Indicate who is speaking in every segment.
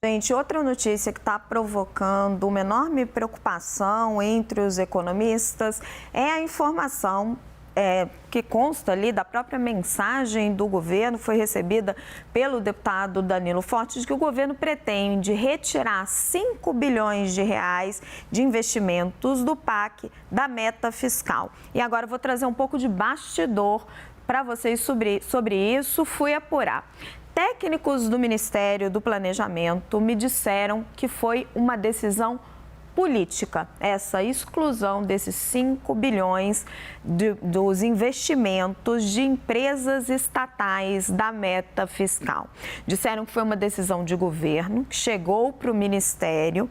Speaker 1: Gente, outra notícia que está provocando uma enorme preocupação entre os economistas é a informação que consta ali da própria mensagem do governo, foi recebida pelo deputado Danilo Forte, de que o governo pretende retirar 5 bilhões de reais de investimentos do PAC da meta fiscal. E agora eu vou trazer um pouco de bastidor para vocês sobre isso, fui apurar. Técnicos do Ministério do Planejamento me disseram que foi uma decisão política, essa exclusão desses 5 bilhões dos investimentos de empresas estatais da meta fiscal. Disseram que foi uma decisão de governo, que chegou para o Ministério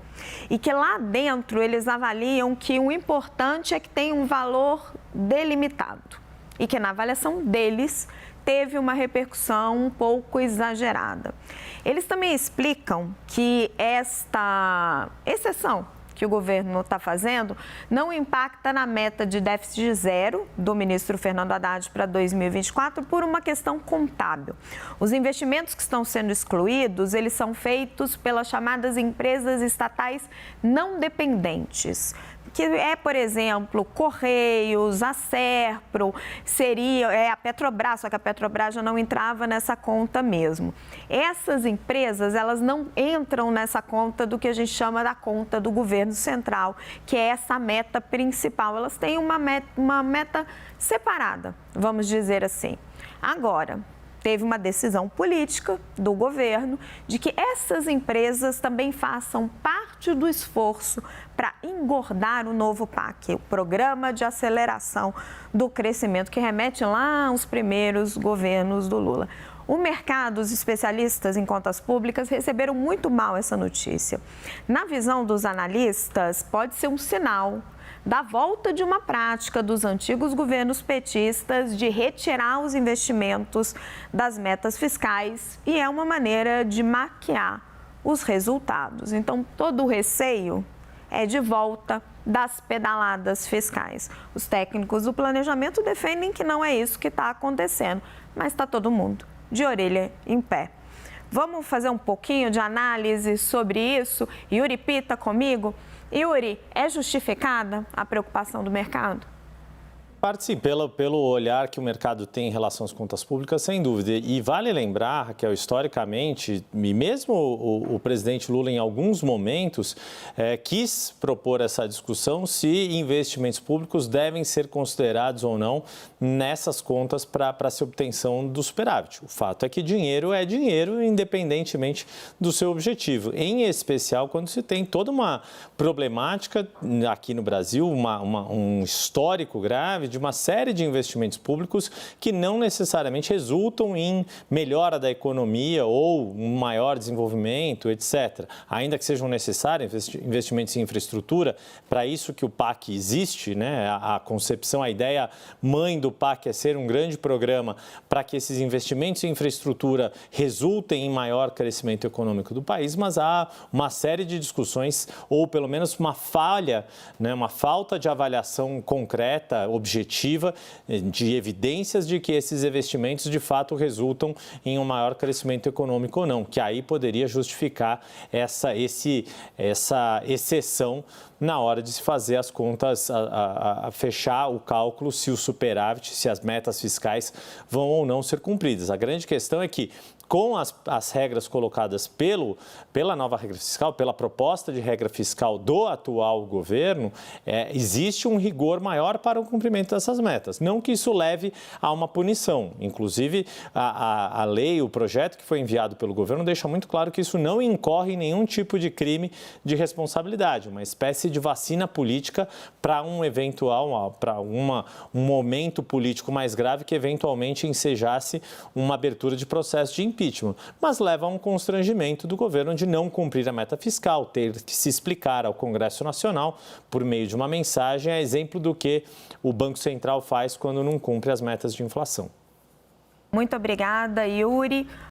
Speaker 1: e que lá dentro eles avaliam que o importante é que tem um valor delimitado e que na avaliação deles teve uma repercussão um pouco exagerada. Eles também explicam que esta exceção que o governo está fazendo não impacta na meta de déficit zero do ministro Fernando Haddad para 2024 por uma questão contábil. Os investimentos que estão sendo excluídos, eles são feitos pelas chamadas empresas estatais não dependentes, que é, por exemplo, Correios, a Serpro, seria a Petrobras, só que a Petrobras já não entrava nessa conta mesmo. Essas empresas, elas não entram nessa conta do que a gente chama da conta do governo central, que é essa meta principal. Elas têm uma meta separada, vamos dizer assim. Agora, teve uma decisão política do governo de que essas empresas também façam parte do esforço para engordar o novo PAC, o Programa de Aceleração do Crescimento, que remete lá aos primeiros governos do Lula. O mercado, os especialistas em contas públicas receberam muito mal essa notícia. Na visão dos analistas, pode ser um sinal da volta de uma prática dos antigos governos petistas de retirar os investimentos das metas fiscais e é uma maneira de maquiar os resultados. Então, todo o receio é de volta das pedaladas fiscais. Os técnicos do planejamento defendem que não é isso que está acontecendo, mas está todo mundo de orelha em pé. Vamos fazer um pouquinho de análise sobre isso? Yuri Pita comigo. Yuri, é justificada a preocupação do mercado?
Speaker 2: Parte sim, pelo olhar que o mercado tem em relação às contas públicas, sem dúvida. E vale lembrar, Raquel, historicamente, e mesmo o presidente Lula, em alguns momentos, quis propor essa discussão se investimentos públicos devem ser considerados ou não nessas contas para se obtenção do superávit. O fato é que dinheiro é dinheiro, independentemente do seu objetivo. Em especial, quando se tem toda uma problemática aqui no Brasil, um histórico grave de uma série de investimentos públicos que não necessariamente resultam em melhora da economia ou um maior desenvolvimento, etc. Ainda que sejam necessários investimentos em infraestrutura, para isso que o PAC existe, né? A concepção, a ideia mãe do PAC é ser um grande programa para que esses investimentos em infraestrutura resultem em maior crescimento econômico do país, mas há uma série de discussões, ou pelo menos uma falha, né? Uma falta de avaliação concreta, objetiva, de evidências de que esses investimentos de fato resultam em um maior crescimento econômico ou não, que aí poderia justificar essa exceção na hora de se fazer as contas, a fechar o cálculo se o superávit, se as metas fiscais vão ou não ser cumpridas. A grande questão é que, com as regras colocadas pela nova regra fiscal, pela proposta de regra fiscal do atual governo, existe um rigor maior para o cumprimento dessas metas. Não que isso leve a uma punição. Inclusive, a lei, o projeto que foi enviado pelo governo deixa muito claro que isso não incorre em nenhum tipo de crime de responsabilidade, uma espécie de vacina política para um momento político mais grave que eventualmente ensejasse uma abertura de processo de impeachment, mas leva a um constrangimento do governo de não cumprir a meta fiscal, ter que se explicar ao Congresso Nacional por meio de uma mensagem, a exemplo do que o Banco Central faz quando não cumpre as metas de inflação.
Speaker 1: Muito obrigada, Yuri.